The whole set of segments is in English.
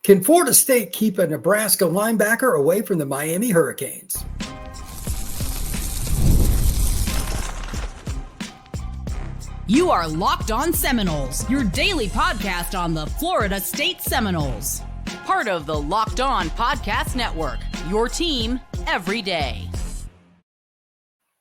Can Florida State keep a Nebraska linebacker away from the Miami Hurricanes? You are Locked On Seminoles, your daily podcast on the Florida State Seminoles. Part of the Locked On Podcast Network, your team every day.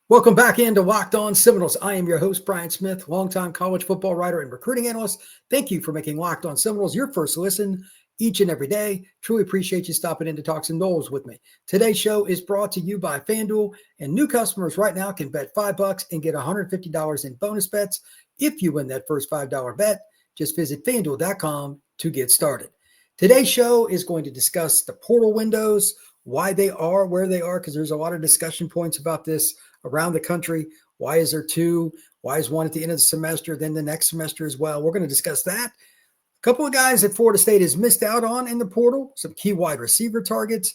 Welcome back into Locked On Seminoles. I am your host, Brian Smith, longtime college football writer and recruiting analyst. Thank you for making Locked On Seminoles your first listen each and every day. Truly appreciate you stopping in to talk some Noles with me. Today's show is brought to you by FanDuel, and new customers right now can bet $5 and get $150 in bonus bets if you win that first $5 bet. Just visit FanDuel.com to get started. Today's show is going to discuss the portal windows, why they are where they are, because there's a lot of discussion points about this around the country. Why is there two? Why is one at the end of the semester, then the next semester as well? We're going to discuss that. A couple of guys that Florida State has missed out on in the portal, some key wide receiver targets.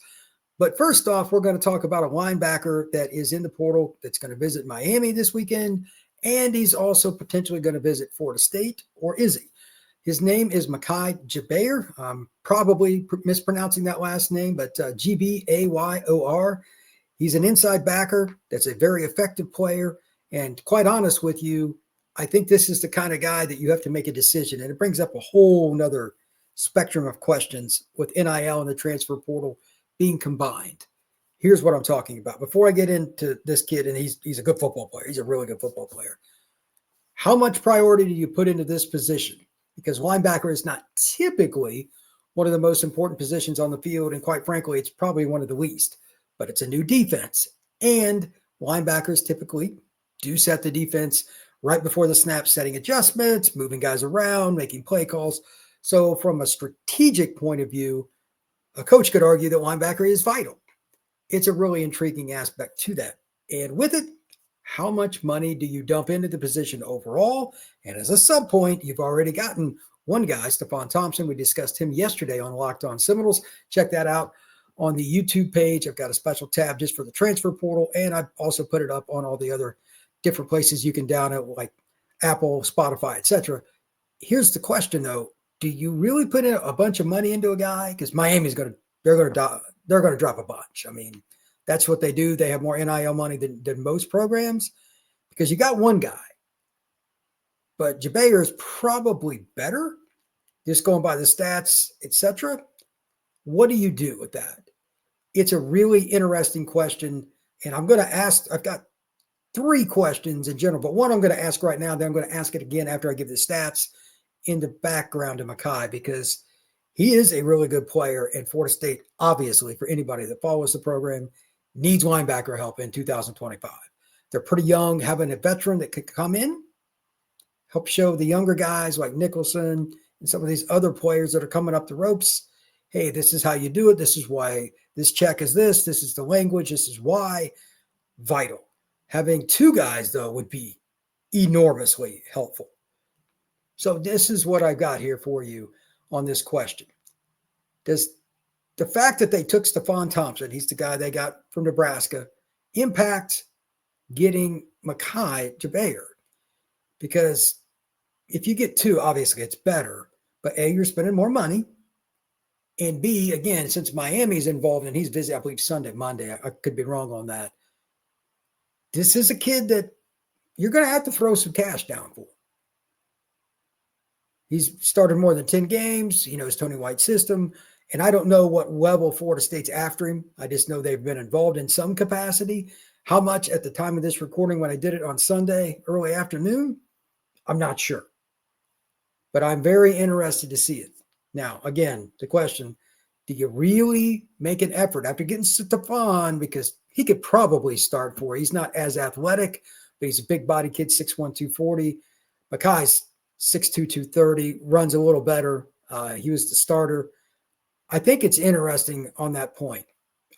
But first off, we're going to talk about a linebacker that is in the portal that's going to visit Miami this weekend, and he's also potentially going to visit Florida State, or is he? His name is Mikai Gbayor. I'm probably mispronouncing that last name, but Gbayor. He's an inside backer that's a very effective player. And quite honest with you, I think this is the kind of guy that you have to make a decision. And it brings up a whole nother spectrum of questions with NIL and the transfer portal being combined. Here's what I'm talking about. Before I get into this kid, and he's a good football player. He's a really good football player. How much priority do you put into this position? Because linebacker is not typically one of the most important positions on the field. And quite frankly, it's probably one of the least. But it's a new defense. And linebackers typically do set the defense right before the snap, setting adjustments, moving guys around, making play calls. So from a strategic point of view, a coach could argue that linebacker is vital. It's a really intriguing aspect to that. And with it, how much money do you dump into the position overall? And as a sub point, you've already gotten one guy, Stephon Thompson. We discussed him yesterday on Locked On Seminoles. Check that out on the YouTube page. I've got a special tab just for the transfer portal, and I've also put it up on all the other different places you can download, like Apple, Spotify, etc. Here's the question, though: do you really put in a bunch of money into a guy? Because Miami's they're going to drop a bunch. I mean, that's what they do. They have more NIL money than most programs because you got one guy, but Gbayor is probably better. Just going by the stats, etc. What do you do with that? It's a really interesting question. And I'm going to ask, I've got three questions in general, but one I'm going to ask right now, then I'm going to ask it again after I give the stats in the background to Mikai, because he is a really good player. And Florida State, obviously, for anybody that follows the program, needs linebacker help in 2025. They're pretty young. Having a veteran that could come in, help show the younger guys like Nicholson and some of these other players that are coming up the ropes, hey, this is how you do it. This is why this check is this. This is the language. This is why. Vital. Having two guys, though, would be enormously helpful. So this is what I've got here for you on this question. Does the fact that they took Stephon Thompson, he's the guy they got from Nebraska, impact getting Mikai Gbayor? Because if you get two, obviously it's better. But A, you're spending more money. And B, again, since Miami's involved and he's busy, I believe Monday, I could be wrong on that. This is a kid that you're going to have to throw some cash down for. He's started more than 10 games. He knows Tony White's system. And I don't know what level Florida State's after him. I just know they've been involved in some capacity. How much at the time of this recording when I did it on Sunday, early afternoon, I'm not sure. But I'm very interested to see it. Now, again, the question, do you really make an effort after getting Stephon, because he could probably start for, he's not as athletic, but he's a big body kid, 6'1", 240. Mikai's 6'2", 230, runs a little better. He was the starter. I think it's interesting on that point.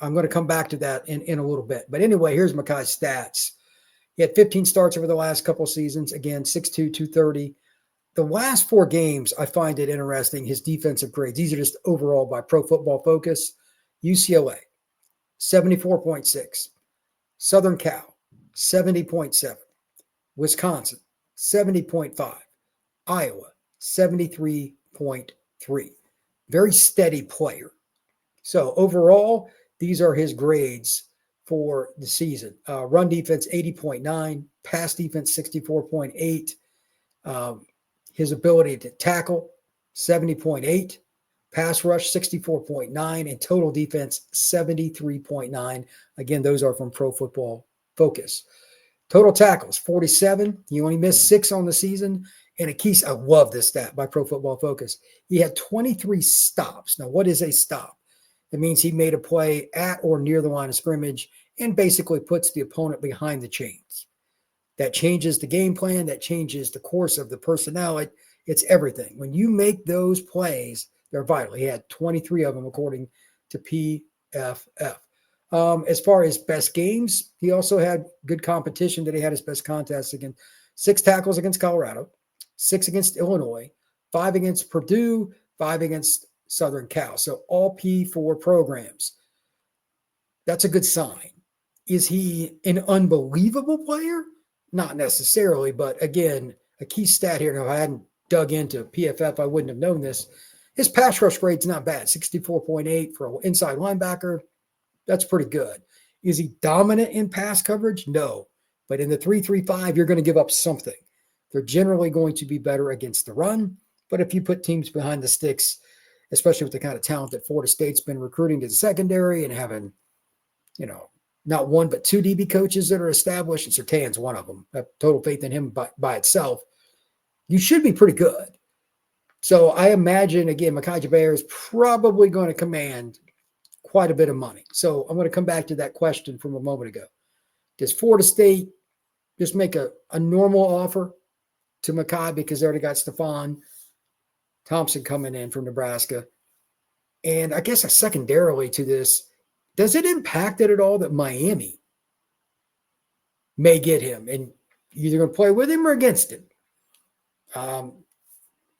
I'm going to come back to that in a little bit. But anyway, here's Mikai's stats. He had 15 starts over the last couple seasons. Again, 6'2", 230. The last four games, I find it interesting, his defensive grades. These are just overall by Pro Football Focus. UCLA, 74.6. Southern Cal, 70.7. Wisconsin, 70.5. Iowa, 73.3. very steady player. So overall, these are his grades for the season. Run defense, 80.9. Pass defense, 64.8. His ability to tackle, 70.8. Pass rush, 64.9. And total defense, 73.9. Again, those are from Pro Football Focus. Total tackles, 47. He only missed 6 on the season. And a key, I love this stat by Pro Football Focus. He had 23 stops. Now, what is a stop? It means he made a play at or near the line of scrimmage and basically puts the opponent behind the chains. That changes the game plan. That changes the course of the personnel. It's everything. When you make those plays, they're vital. He had 23 of them according to PFF. As far as best games, he also had good competition that he had his best contests against 6 tackles against Colorado, 6 against Illinois, 5 against Purdue, 5 against Southern Cal. So all P4 programs. That's a good sign. Is he an unbelievable player? Not necessarily, but again, a key stat here. Now, if I hadn't dug into PFF, I wouldn't have known this. His pass rush grade's not bad, 64.8 for an inside linebacker. That's pretty good. Is he dominant in pass coverage? No. But in the 3-3-5, you're going to give up something. They're generally going to be better against the run. But if you put teams behind the sticks, especially with the kind of talent that Florida State's been recruiting to the secondary and having, not one but 2 DB coaches that are established, and Surtain's one of them. I have total faith in him by itself. You should be pretty good. So I imagine, again, Mikai Gbayor is probably going to command quite a bit of money. So I'm going to come back to that question from a moment ago. Does Florida State just make a normal offer to Mikai because they already got Stephon Thompson coming in from Nebraska? And I guess secondarily to this, does it impact it at all that Miami may get him and you're going to play with him or against him?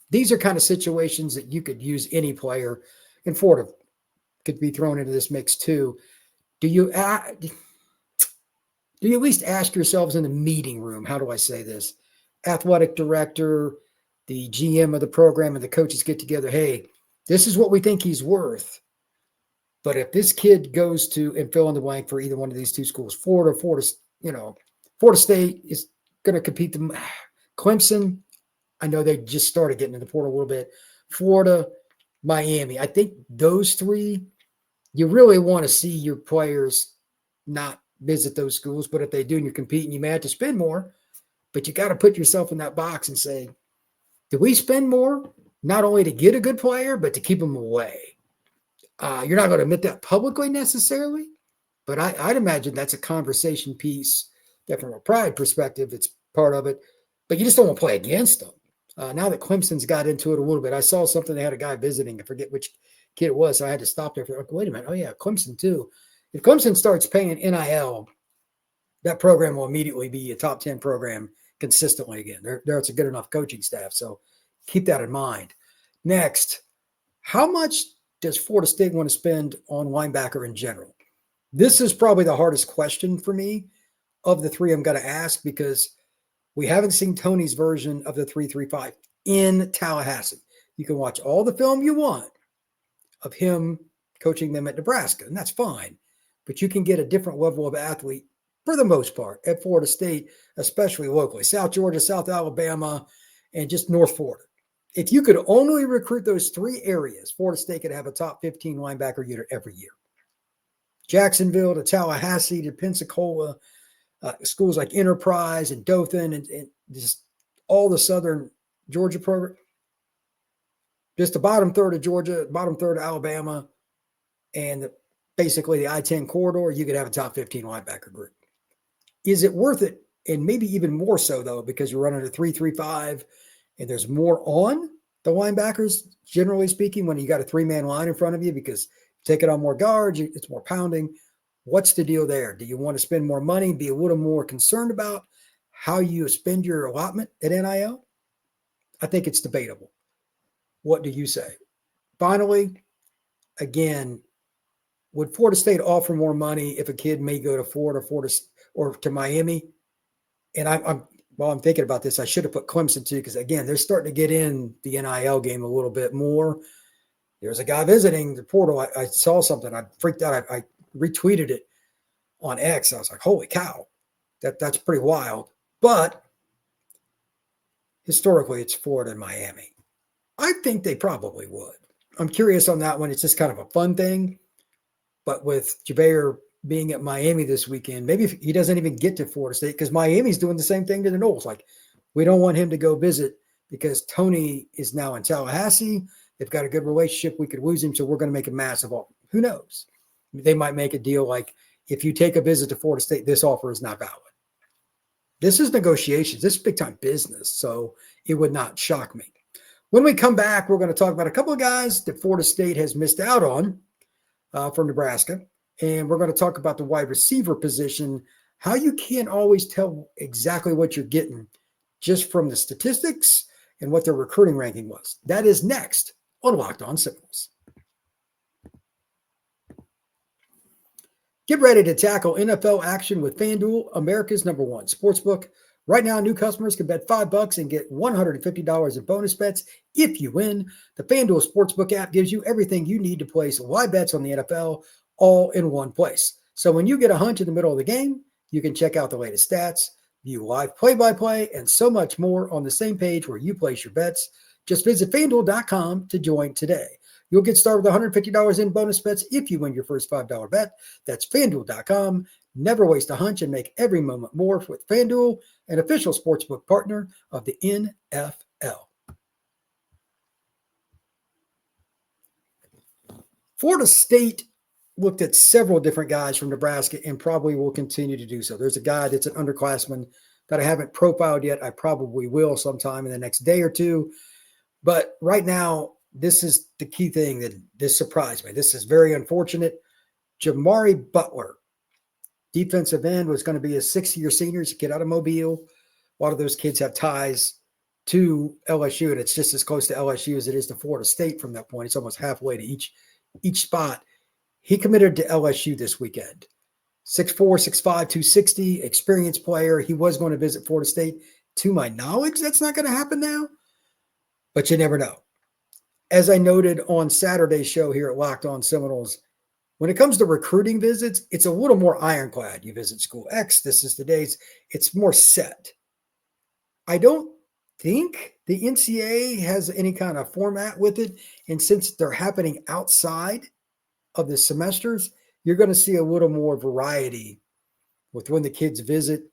These are kind of situations that you could use any player, and Florida could be thrown into this mix too. Do you at least ask yourselves in the meeting room, how do I say this? Athletic director, the GM of the program, and the coaches get together. Hey, this is what we think he's worth. But if this kid goes to and fill in the blank for either one of these 2 schools, Florida State is going to compete them. Clemson, I know they just started getting in the portal a little bit. Florida, Miami. I think those 3, you really want to see your players not visit those schools. But if they do and you're competing, you may have to spend more. But you got to put yourself in that box and say, do we spend more not only to get a good player, but to keep them away? You're not going to admit that publicly necessarily, but I'd imagine that's a conversation piece that from a pride perspective, it's part of it, but you just don't want to play against them. Now that Clemson's got into it a little bit, I saw something, they had a guy visiting, I forget which kid it was, so I had to stop there. Like, wait a minute. Oh yeah, Clemson too. If Clemson starts paying NIL, that program will immediately be a top 10 program consistently again. It's a good enough coaching staff. So keep that in mind. Next, how much does Florida State want to spend on linebacker in general? This is probably the hardest question for me of the 3 I'm going to ask because we haven't seen Tony's version of the 3-3-5 in Tallahassee. You can watch all the film you want of him coaching them at Nebraska, and that's fine. But you can get a different level of athlete for the most part at Florida State, especially locally. South Georgia, South Alabama, and just North Florida. If you could only recruit those 3 areas, Florida State could have a top 15 linebacker unit every year. Jacksonville to Tallahassee to Pensacola, schools like Enterprise and Dothan and just all the southern Georgia program. Just the bottom third of Georgia, bottom third of Alabama, and basically the I-10 corridor, you could have a top 15 linebacker group. Is it worth it? And maybe even more so, though, because you're running a 3-3-5, and there's more on the linebackers, generally speaking, when you got a 3-man line in front of you, because take it on more guards, it's more pounding. What's the deal there? Do you want to spend more money, be a little more concerned about how you spend your allotment at NIL? I think it's debatable. What do you say? Finally, again, would Florida State offer more money if a kid may go to Florida, or to Miami? And while I'm thinking about this, I should have put Clemson too, because again, they're starting to get in the NIL game a little bit more. There's a guy visiting the portal. I saw something. I freaked out. I retweeted it on X. I was like, holy cow, that's pretty wild. But historically, it's Florida and Miami. I think they probably would. I'm curious on that one. It's just kind of a fun thing. But with Gbayor being at Miami this weekend, maybe he doesn't even get to Florida State because Miami's doing the same thing to the Noles. Like, we don't want him to go visit because Tony is now in Tallahassee. They've got a good relationship. We could lose him, so we're going to make a massive offer. Who knows? They might make a deal like, if you take a visit to Florida State, this offer is not valid. This is negotiations. This is big-time business, so it would not shock me. When we come back, we're going to talk about a couple of guys that Florida State has missed out on from Nebraska, and we're going to talk about the wide receiver position, how you can't always tell exactly what you're getting just from the statistics and what their recruiting ranking was. That is next on Locked On Seminoles. Get ready to tackle NFL action with FanDuel, America's #1 sportsbook. Right now, new customers can bet $5 and get $150 in bonus bets if you win. The FanDuel Sportsbook app gives you everything you need to place live bets on the NFL all in one place. So when you get a hunch in the middle of the game, you can check out the latest stats, view live play-by-play, and so much more on the same page where you place your bets. Just visit FanDuel.com to join today. You'll get started with $150 in bonus bets if you win your first $5 bet. That's FanDuel.com. Never waste a hunch and make every moment more with FanDuel, an official sportsbook partner of the NFL. Florida State looked at several different guys from Nebraska and probably will continue to do so. There's a guy that's an underclassman that I haven't profiled yet. I probably will sometime in the next day or two. But right now, this is the key thing that this surprised me. This is very unfortunate. Jamari Butler, defensive end, was going to be a 6-year senior. He's a kid out of Mobile. A lot of those kids have ties to LSU, and it's just as close to LSU as it is to Florida State from that point. It's almost halfway to each spot. He committed to LSU this weekend. 6'4", 6'5", 260, experienced player. He was going to visit Florida State. To my knowledge, that's not going to happen now, but you never know. As I noted on Saturday's show here at Locked On Seminoles, when it comes to recruiting visits, it's a little more ironclad. You visit school X, this is the days. It's more set. I don't think the NCAA has any kind of format with it. And since they're happening outside of the semesters, you're going to see a little more variety with when the kids visit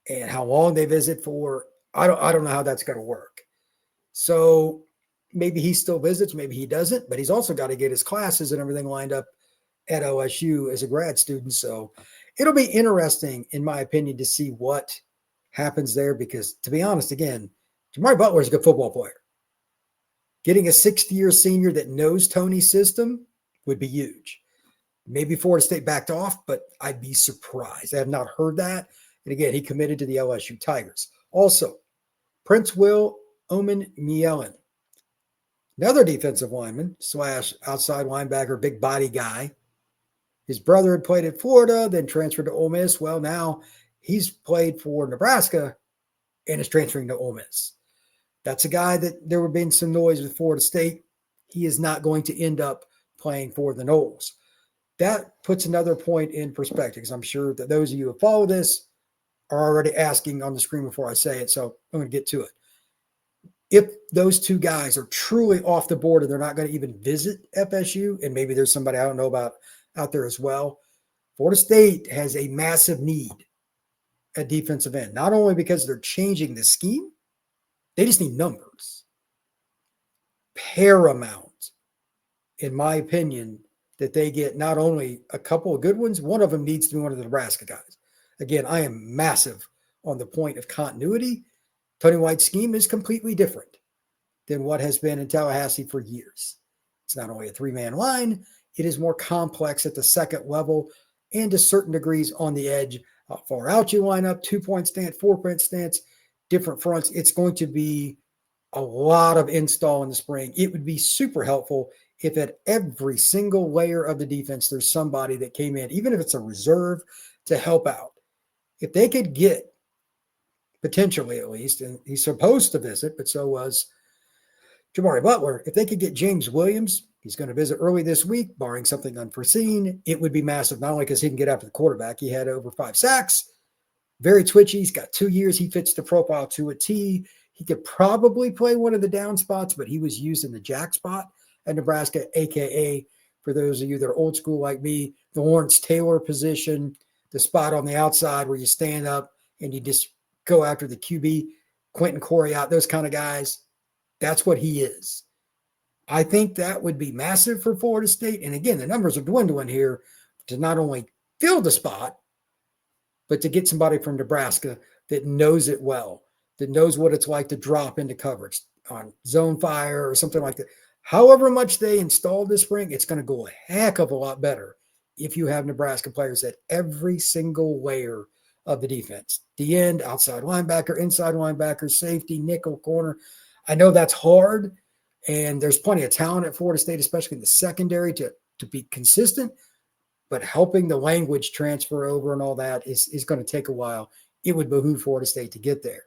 and how long they visit for. I don't know how that's going to work. So maybe he still visits, maybe he doesn't, but he's also got to get his classes and everything lined up at LSU as a grad student. So it'll be interesting, in my opinion, to see what happens there because, to be honest, again, Jamari Butler is a good football player. Getting a 6th-year senior that knows Tony's system would be huge. Maybe Florida State backed off, but I'd be surprised. I have not heard that. And again, he committed to the LSU Tigers. Also, Prince Will Omen Mielen, another defensive lineman / outside linebacker, big body guy. His brother had played at Florida, then transferred to Ole Miss. Well, now he's played for Nebraska and is transferring to Ole Miss. That's a guy that there would have been some noise with Florida State. He is not going to end up playing for the Noles. That puts another point in perspective, because I'm sure that those of you who follow this are already asking on the screen before I say it, so I'm going to get to it. If those two guys are truly off the board and they're not going to even visit FSU, and maybe there's somebody I don't know about out there as well, Florida State has a massive need at defensive end, not only because they're changing the scheme, they just need numbers. Paramount, in my opinion, that they get not only a couple of good ones, one of them needs to be one of the Nebraska guys. Again, I am massive on the point of continuity. Tony White's scheme is completely different than what has been in Tallahassee for years. It's not only a 3-man line, it is more complex at the second level and to certain degrees on the edge. How far out you line up, 2-point stance, 4-point stance, different fronts. It's going to be a lot of install in the spring. It would be super helpful if at every single layer of the defense, there's somebody that came in, even if it's a reserve, to help out. If they could get, potentially at least, and he's supposed to visit, but so was Jamari Butler, if they could get James Williams He's going to visit early this week, barring something unforeseen. It would be massive, not only because he can get after the quarterback. He had over 5 sacks, very twitchy. He's got 2 years. He fits the profile to a T. He could probably play one of the down spots, but he was used in the jack spot at Nebraska, a.k.a., for those of you that are old school like me, the Lawrence Taylor position, the spot on the outside where you stand up and you just go after the QB, Quentin Corey out, those kind of guys. That's what he is. I think that would be massive for Florida State. And again, the numbers are dwindling here to not only fill the spot, but to get somebody from Nebraska that knows it well, that knows what it's like to drop into coverage on zone fire or something like that. However much they installed this spring, it's going to go a heck of a lot better if you have Nebraska players at every single layer of the defense. The end, outside linebacker, inside linebacker, safety, nickel, corner. I know that's hard, and there's plenty of talent at Florida State, especially in the secondary, to be consistent, but helping the language transfer over and all that is going to take a while. It would behoove Florida State to get there.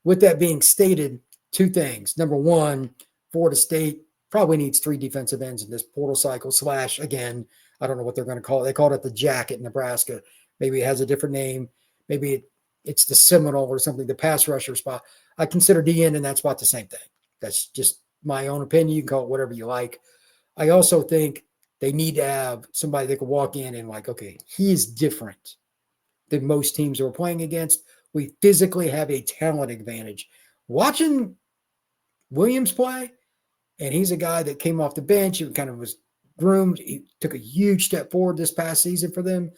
With that being stated, 2 things. Number one, Florida State probably needs 3 defensive ends in this portal cycle / again, I don't know what they're going to call it. They called it the Jacket, Nebraska. Maybe it has a different name. Maybe it's the Seminole or something, the pass rusher spot. I consider DN in that spot the same thing. That's just my own opinion. You can call it whatever you like. I also think they need to have somebody that can walk in and like, okay, he is different than most teams that we're playing against. We physically have a talent advantage. Watching Williams play, and he's a guy that came off the bench and kind of was groomed. He took a huge step forward this past season for them.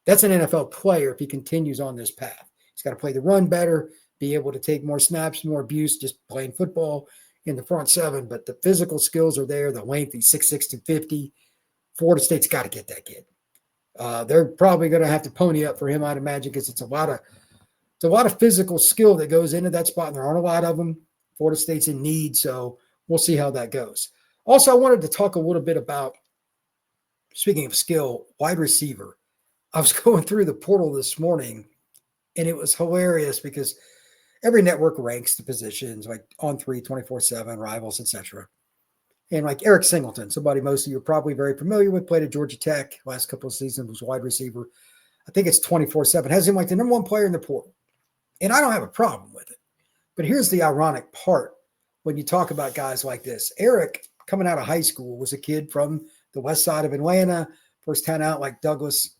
That's an NFL player if he continues on this path. He's got to play the run better, be able to take more snaps, more abuse, just playing football in the front 7. But the physical skills are there, the length, he's 6'6", 250. Florida State's got to get that kid. They're probably going to have to pony up for him, I'd imagine, because it's a lot of physical skill that goes into that spot, and there aren't a lot of them. Florida State's in need, so we'll see how that goes. Also, I wanted to talk a little bit about, speaking of skill, wide receiver. I was going through the portal this morning, and it was hilarious because every network ranks the positions, like On3, 24/7, Rivals, etc. And like Eric Singleton, somebody most of you are probably very familiar with, played at Georgia Tech last couple of seasons, was wide receiver. I think it's 24/7, has him like the number 1 player in the portal. And I don't have a problem with it. But here's the ironic part when you talk about guys like this. Eric, coming out of high school, was a kid from the west side of Atlanta, first town out, like Douglasville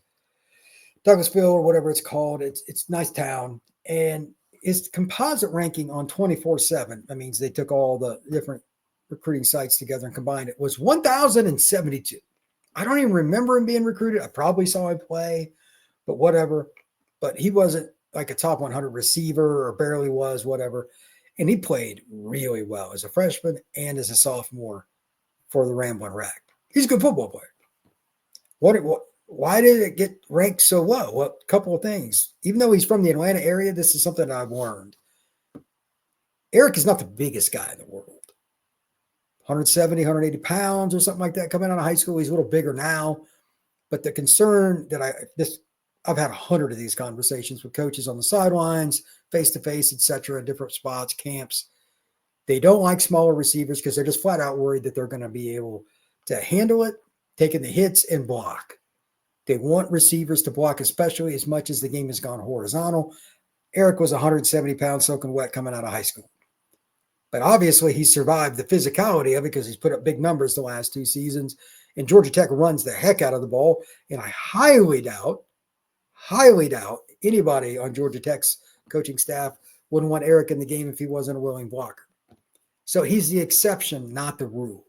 or whatever it's called. It's a nice town. And his composite ranking on 24/7, that means they took all the different recruiting sites together and combined it, was 1,072. I don't even remember him being recruited. I probably saw him play, but whatever. But he wasn't like a top 100 receiver or barely was, whatever. And he played really well as a freshman and as a sophomore for the Ramblin' Wreck. He's a good football player. Why did it get ranked so low? Well, a couple of things. Even though he's from the Atlanta area, this is something I've learned. Eric is not the biggest guy in the world. 170, 180 pounds or something like that. Coming out of high school, he's a little bigger now. But the concern that I've had 100 of these conversations with coaches on the sidelines, face-to-face, etc., different spots, camps. They don't like smaller receivers because they're just flat out worried that they're going to be able to handle it, taking the hits and block. They want receivers to block, especially as much as the game has gone horizontal. Eric was 170 pounds soaking wet coming out of high school. But obviously he survived the physicality of it because he's put up big numbers the last 2 seasons. And Georgia Tech runs the heck out of the ball. And I highly doubt anybody on Georgia Tech's coaching staff wouldn't want Eric in the game if he wasn't a willing blocker. So he's the exception, not the rule.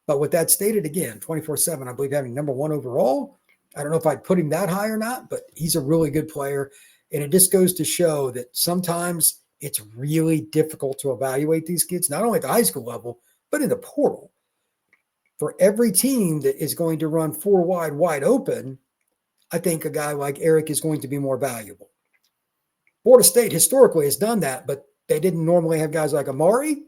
But with that stated, again, 24/7, I believe having number 1 overall. I don't know if I'd put him that high or not, but he's a really good player. And it just goes to show that sometimes it's really difficult to evaluate these kids, not only at the high school level, but in the portal. For every team that is going to run 4 wide open, I think a guy like Eric is going to be more valuable. Florida State historically has done that, but they didn't normally have guys like Amari,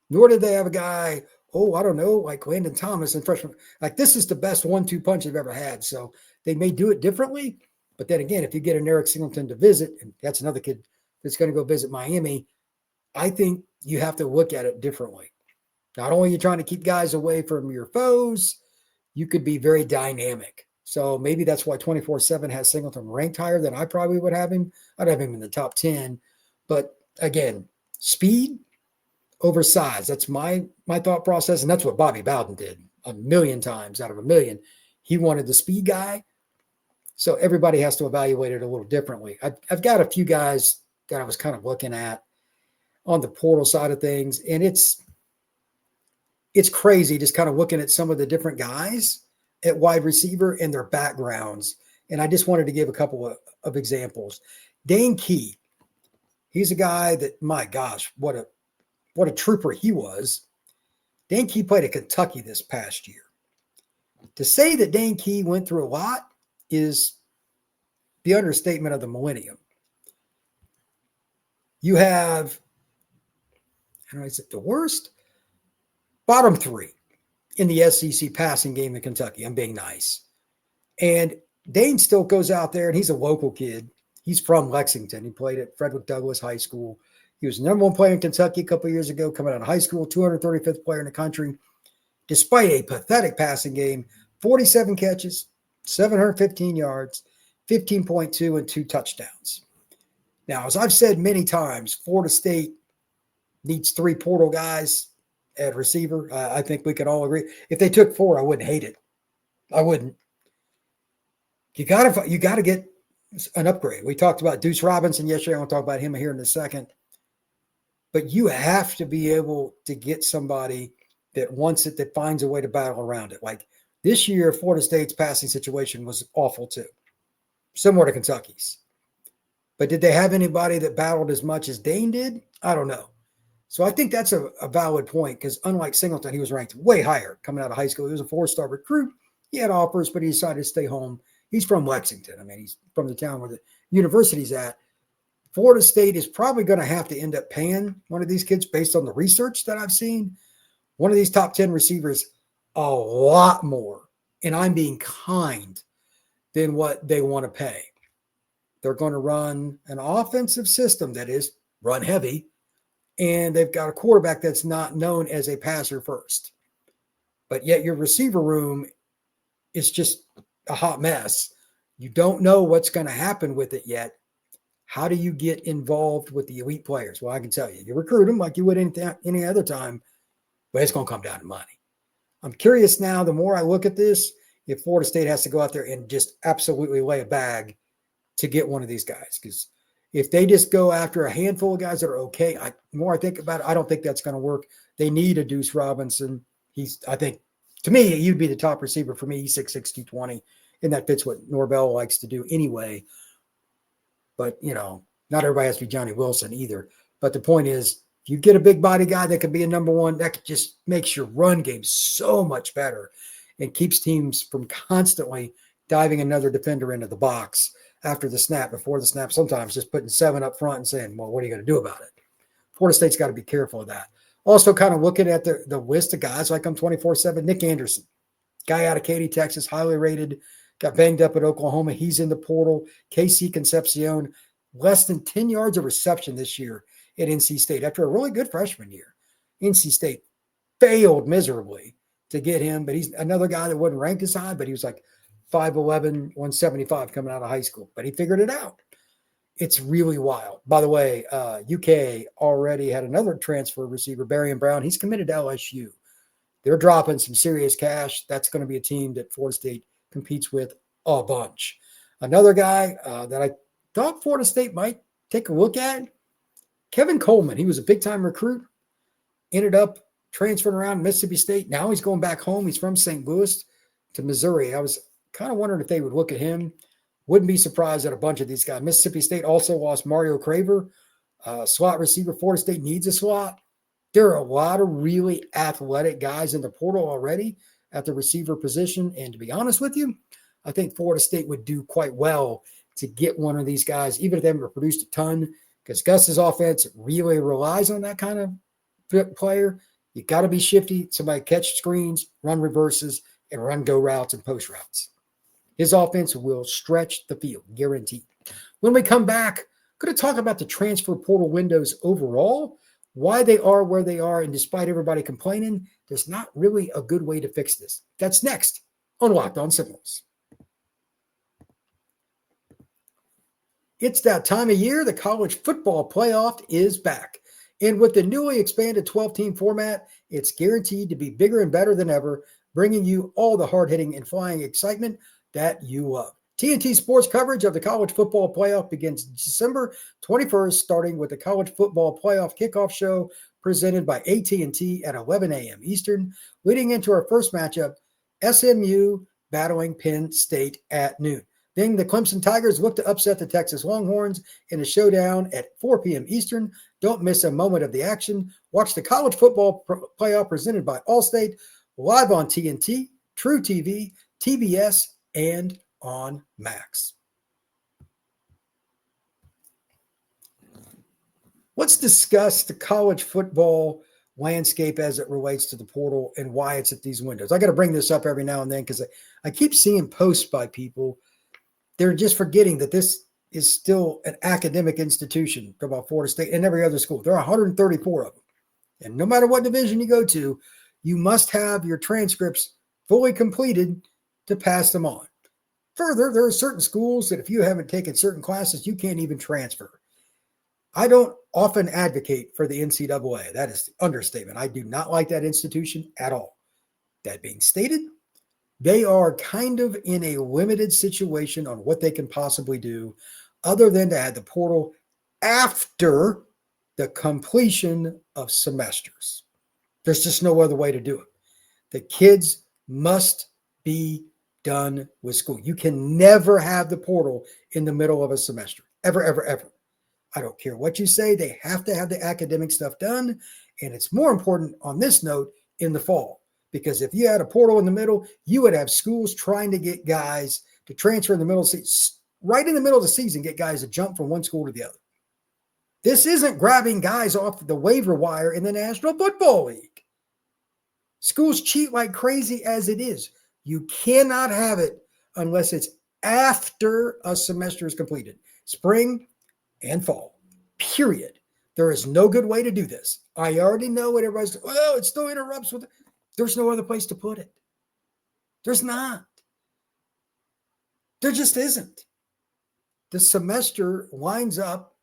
nor did they have a guy, I don't know, like Landon Thomas and freshman. Like, this is the best 1-2 punch they've ever had. So they may do it differently. But then again, if you get an Eric Singleton to visit, and that's another kid that's going to go visit Miami, I think you have to look at it differently. Not only are you trying to keep guys away from your foes, you could be very dynamic. So maybe that's why 24/7 has Singleton ranked higher than I probably would have him. I'd have him in the top 10. But again, speed over size. That's my thought process. And that's what Bobby Bowden did a million times out of a million. He wanted the speed guy. So everybody has to evaluate it a little differently. I've got a few guys that I was kind of looking at on the portal side of things. And it's crazy just kind of looking at some of the different guys at wide receiver and their backgrounds. And I just wanted to give a couple of examples. Dane Key, he's a guy that, my gosh, what a trooper he was. Dane Key played at Kentucky this past year. To say that Dane Key went through a lot is the understatement of the millennium. You have, I don't know, is it the worst? Bottom three in the SEC passing game in Kentucky. I'm being nice. And Dane still goes out there, and he's a local kid. He's from Lexington. He played at Frederick Douglass High School. He was the number one player in Kentucky a couple of years ago, coming out of high school, 235th player in the country. Despite a pathetic passing game, 47 catches, 715 yards, 15.2, and 2 touchdowns. Now, as I've said many times, Florida State needs 3 portal guys at receiver. I think we can all agree. If they took 4, I wouldn't hate it. I wouldn't. You gotta get an upgrade. We talked about Deuce Robinson yesterday. I want to talk about him here in a second. But you have to be able to get somebody that wants it, that finds a way to battle around it. Like this year, Florida State's passing situation was awful too, similar to Kentucky's. But did they have anybody that battled as much as Dane did? I don't know. So I think that's a valid point because unlike Singleton, he was ranked way higher coming out of high school. He was a 4-star recruit. He had offers, but he decided to stay home. He's from Lexington. I mean, he's from the town where the university's at. Florida State is probably going to have to end up paying one of these kids based on the research that I've seen. One of these top 10 receivers a lot more, and I'm being kind, than what they want to pay. They're going to run an offensive system that is run heavy, and they've got a quarterback that's not known as a passer first. But yet your receiver room is just a hot mess. You don't know what's going to happen with it yet. How do you get involved with the elite players? Well, I can tell you, you recruit them like you would any other time, but it's going to come down to money. I'm curious now, the more I look at this, if Florida State has to go out there and just absolutely lay a bag to get one of these guys. Because if they just go after a handful of guys that are okay, the more I think about it, I don't think that's going to work. They need a Deuce Robinson. I think, to me, you'd be the top receiver for me. He's 6'6", 220, and that fits what Norvell likes to do anyway. But, not everybody has to be Johnny Wilson either. But the point is, if you get a big body guy that could be a number one, that just makes your run game so much better and keeps teams from constantly diving another defender into the box after the snap, before the snap, sometimes just putting 7 up front and saying, well, what are you going to do about it? Florida State's got to be careful of that. Also kind of looking at the list of guys like I'm 24/7, Nick Anderson, guy out of Katy, Texas, highly rated, got banged up at Oklahoma. He's in the portal. KC Concepcion, less than 10 yards of reception this year at NC State after a really good freshman year. NC State failed miserably to get him, but he's another guy that wasn't ranked as high, but he was like 5'11", 175 coming out of high school, but he figured it out. It's really wild. By the way, UK already had another transfer receiver, Barrion Brown. He's committed to LSU. They're dropping some serious cash. That's going to be a team that Florida State competes with a bunch. Another guy that I thought Florida State might take a look at, Kevin Coleman. He was a big-time recruit, ended up transferring around Mississippi State. Now he's going back home. He's from St. Louis to Missouri. I was kind of wondering if they would look at him. Wouldn't be surprised at a bunch of these guys. Mississippi State also lost Mario Craver, slot receiver. Florida State needs a slot. There are a lot of really athletic guys in the portal already at the receiver position. And to be honest with you, I think Florida State would do quite well to get one of these guys, even if they haven't produced a ton, because Gus's offense really relies on that kind of player. You got to be shifty. Somebody catch screens, run reverses, and run go routes and post routes. His offense will stretch the field, guaranteed. When we come back, I'm going to talk about the transfer portal windows overall, why they are where they are, and despite everybody complaining, there's not really a good way to fix this. That's next on Locked On Seminoles. It's that time of year. The college football playoff is back. And with the newly expanded 12-team format, it's guaranteed to be bigger and better than ever, bringing you all the hard-hitting and flying excitement that you love. TNT Sports coverage of the college football playoff begins December 21st, starting with the college football playoff kickoff show presented by AT&T at 11 a.m. Eastern, leading into our first matchup, SMU battling Penn State at noon. Then the Clemson Tigers look to upset the Texas Longhorns in a showdown at 4 p.m. Eastern. Don't miss a moment of the action. Watch the college football playoff presented by Allstate live on TNT, True TV, TBS, and on Max. Let's discuss the college football landscape as it relates to the portal and why it's at these windows. I got to bring this up every now and then because I keep seeing posts by people. They're just forgetting that this is still an academic institution about Florida State and every other school. There are 134 of them. And no matter what division you go to, you must have your transcripts fully completed to pass them on. Further, there are certain schools that if you haven't taken certain classes, you can't even transfer. I don't often advocate for the NCAA. That is the understatement. I do not like that institution at all. That being stated, they are kind of in a limited situation on what they can possibly do other than to add the portal after the completion of semesters. There's just no other way to do it. The kids must be done with school. You can never have the portal in the middle of a semester. Ever, ever, ever. I don't care what you say. They have to have the academic stuff done. And it's more important on this note in the fall. Because if you had a portal in the middle, you would have schools trying to get guys to transfer in the middle of the season, right in the middle of the season, get guys to jump from one school to the other. This isn't grabbing guys off the waiver wire in the National Football League. Schools cheat like crazy as it is. You cannot have it unless it's after a semester is completed. Spring and fall, period. There is no good way to do this. I already know what everybody's, well, it still interrupts with it. There's no other place to put it. There's not. There just isn't. The semester lines up,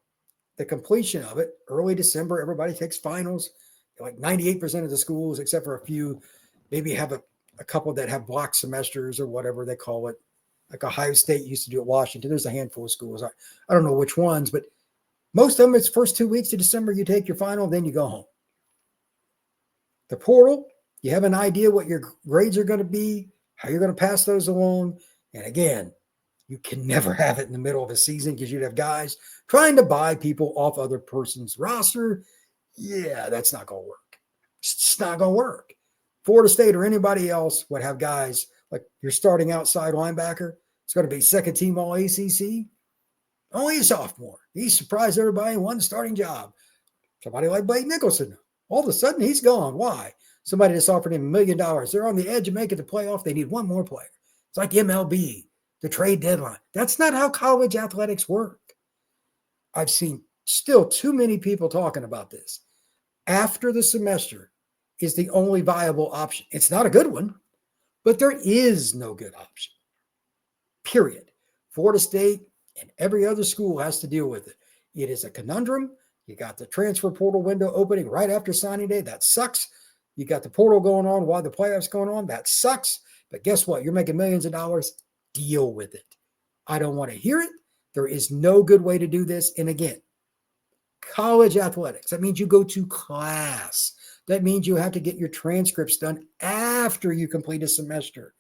the completion of it, early December, everybody takes finals. Like 98% of the schools, except for a few, maybe have a couple that have block semesters or whatever they call it. Like Ohio State used to do at Washington. There's a handful of schools. I don't know which ones, but most of them, it's first 2 weeks of December, you take your final, then you go home. The portal, you have an idea what your grades are going to be, how you're going to pass those along. And again, you can never have it in the middle of a season because you'd have guys trying to buy people off other person's roster. Yeah, that's not going to work. It's not going to work. Florida State or anybody else would have guys like your starting outside linebacker. It's going to be second team all ACC. Only a sophomore. He surprised everybody and won the starting job. Somebody like Blake Nicholson. All of a sudden, he's gone. Why? Somebody just offered him $1 million. They're on the edge of making the playoff. They need one more player. It's like MLB, the trade deadline. That's not how college athletics work. I've seen still too many people talking about this. After the semester is the only viable option. It's not a good one, but there is no good option. Period. Florida State and every other school has to deal with it. It is a conundrum. You got the transfer portal window opening right after signing day. That sucks. You got the portal going on while the playoffs going on. That sucks. But guess what? You're making millions of dollars. Deal with it. I don't want to hear it. There is no good way to do this. And again, college athletics, that means you go to class. That means you have to get your transcripts done after you complete a semester.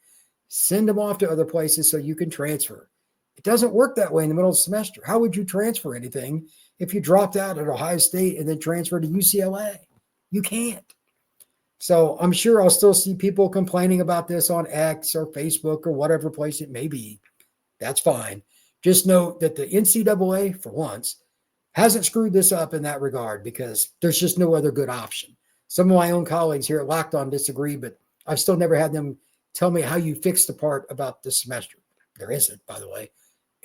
Send them off to other places so you can transfer. It doesn't work that way in the middle of the semester. How would you transfer anything if you dropped out at Ohio State and then transferred to UCLA? You can't. So I'm sure I'll still see people complaining about this on X or Facebook or whatever place it may be. That's fine. Just note that the NCAA, for once, hasn't screwed this up in that regard because there's just no other good option. Some of my own colleagues here at Locked On disagree, but I've still never had them tell me how you fix the part about the semester. There isn't, by the way,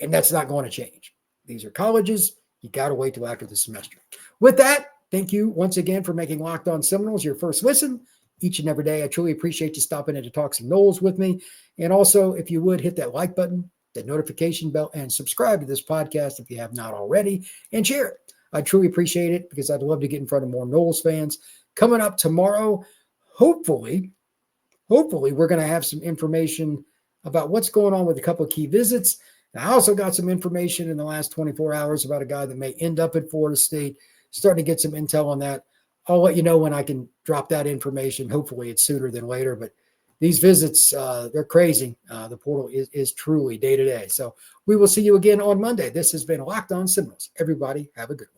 and that's not going to change. These are colleges. You got to wait till after the semester. With that, Thank you once again for making Locked On Seminoles your first listen each and every day. I truly appreciate you stopping in to talk some Noles with me. And also, if you would, hit that like button, that notification bell, and subscribe to this podcast if you have not already, and share it. I truly appreciate it because I'd love to get in front of more Noles fans. Coming up tomorrow, hopefully we're going to have some information about what's going on with a couple of key visits. And I also got some information in the last 24 hours about a guy that may end up at Florida State. Starting to get some intel on that. I'll let you know when I can drop that information. Hopefully it's sooner than later, but these visits, they're crazy. The portal is truly day to day. So we will see you again on Monday. This has been Locked On Seminoles. Everybody have a good one.